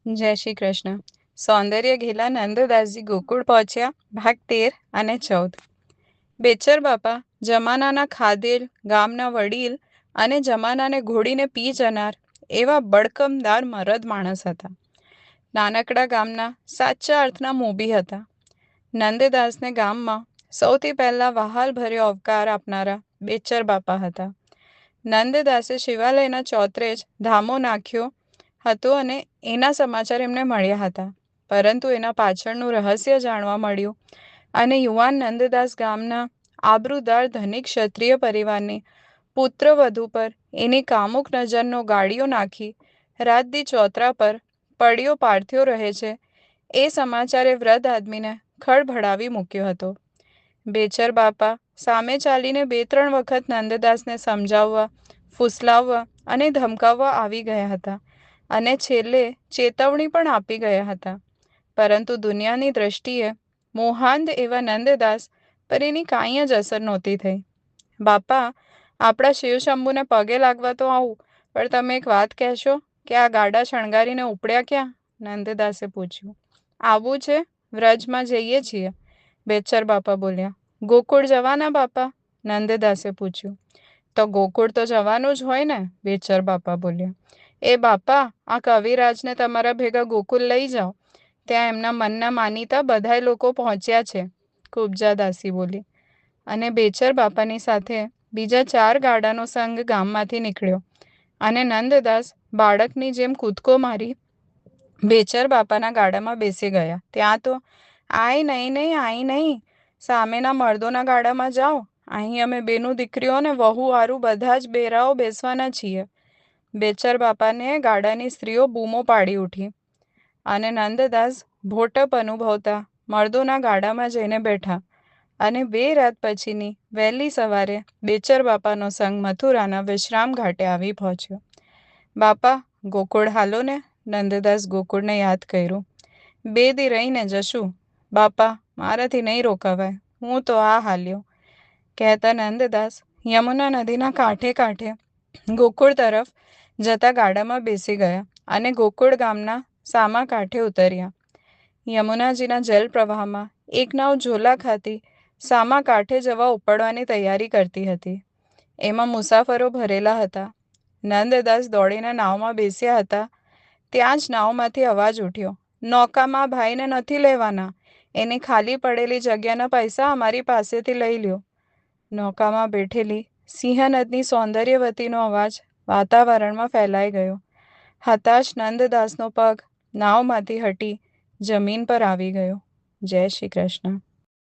જય શ્રી કૃષ્ણ. સૌંદર્ય ઘેલા નંદદાસજી ગોકુળ પહોંચ્યા. ભાગ 13 અને 14. બેચર બાપા જમાનાના ખાધેલ, ગામના વડીલ અને જમાનાને ઘોડીને પી જનાર એવા બળકમદાર મરદ માણસ હતા. નાનકડા ગામના સાચા અર્થના મોભી હતા. નંદદાસને ગામમાં સૌથી પહેલા વહાલભર્યો આવકાર આપનારા બેચર બાપા હતા. નંદદાસે શિવાલયના ચોતરે જ ધામો નાખ્યો હતો અને એના સમાચાર એમને મળ્યા હતા. પરંતુ એના પાછળનું રહસ્ય જાણવા મળ્યું અને યુવાન નંદદાસ ગામના આબરૂદાર ધનિક ક્ષત્રિય પરિવારની પુત્રવધુ પર એની કામુક નજરનો ગાળિયો નાખી રાતદી ચોતરા પર પડ્યો પાર્થ્યો રહે છે એ સમાચારે વૃદ્ધ આદમીને ખળભળાવી મૂક્યો હતો. બેચર બાપા સામે ચાલીને 2-3 વખત નંદદાસને સમજાવવા, ફૂસલાવવા અને ધમકાવવા આવી ગયા હતા અને છેલ્લે ચેતવણી પણ આપી ગયા હતા. પરંતુ દુનિયાની દ્રષ્ટિએ મોહાંધ એવા નંદદાસ પર એની કાંઈ જ અસર નહોતી થઈ. બાપા, આપણા શિવશંભુને પગે લાગવા તો આવું, પણ તમે એક વાત કહેશો કે આ ગાડા શણગારીને ઉપડ્યા ક્યાં? નંદદાસે પૂછ્યું. આવવું છે? વ્રજમાં જઈએ છીએ, બેચર બાપા બોલ્યા. ગોકુળ જવાના બાપા? નંદદાસે પૂછ્યું. તો ગોકુળ તો જવાનું જ હોય ને, બેચર બાપા બોલ્યા. એ બાપા, આ કવિરાજને તમારા ભેગા ગોકુલ લઈ જાઓ. ત્યાં એમના મનના માનીતા બધાય લોકો પહોંચ્યા છે, કુબજા દાસી બોલી. અને બેચર બાપાની સાથે બીજા 4 ગાડાનો સંઘ ગામમાંથી નીકળ્યો અને નંદદાસ બાળકની જેમ કૂદકો મારી બેચર બાપાના ગાડામાં બેસી ગયા. ત્યાં તો આય નહીં, સામેના મર્દોના ગાડામાં જાઓ. અહીં અમે બેનું દીકરીઓ ને વહુ હારું બધા જ બેરાઓ બેસવાના છીએ. બેચર બાપાને ગાડાની સ્ત્રીઓ બૂમો પાડી ઉઠી અને નંદદાસ ભોટપ અનુભવતા મર્દોના ગાડામાં જઈને બેઠા અને 2 રાત પછીની વહેલી સવારે બેચર બાપાનો સંઘ મથુરાના વિશ્રામ ઘાટે આવી પહોંચ્યો. બાપા, ગોકુળ હાલો ને? નંદદાસ ગોકુળને યાદ કર્યું. 2 દી રહીને જશું. બાપા, મારાથી નહીં રોકાવાય, હું તો આ હાલ્યો, કહેતા નંદદાસ યમુના નદીના કાંઠે કાંઠે ગોકુળ તરફ જતા ગાડામાં બેસી ગયા અને ગોકુળ ગામના સામા કાંઠે ઉતર્યા. યમુનાજીના જલપ્રવાહમાં એક નાવ ઝોલા ખાતી સામા કાંઠે જવા ઉપડવાની તૈયારી કરતી હતી. એમાં મુસાફરો ભરેલા હતા. નંદદાસ દોડીને નાવમાં બેસ્યા હતા ત્યાં જ નાવમાંથી અવાજ ઉઠ્યો. નૌકામાં ભાઈને નથી લેવાના, એની ખાલી પડેલી જગ્યાના પૈસા અમારી પાસેથી લઈ લ્યો. નૌકામાં બેઠેલી સિંહનદની સૌંદર્યવતીનો અવાજ વાતાવરણમાં ફેલાઈ ગયો. હતાશ નંદદાસનો પગ નાવમાંથી હટી જમીન પર આવી ગયો. જય શ્રી કૃષ્ણ.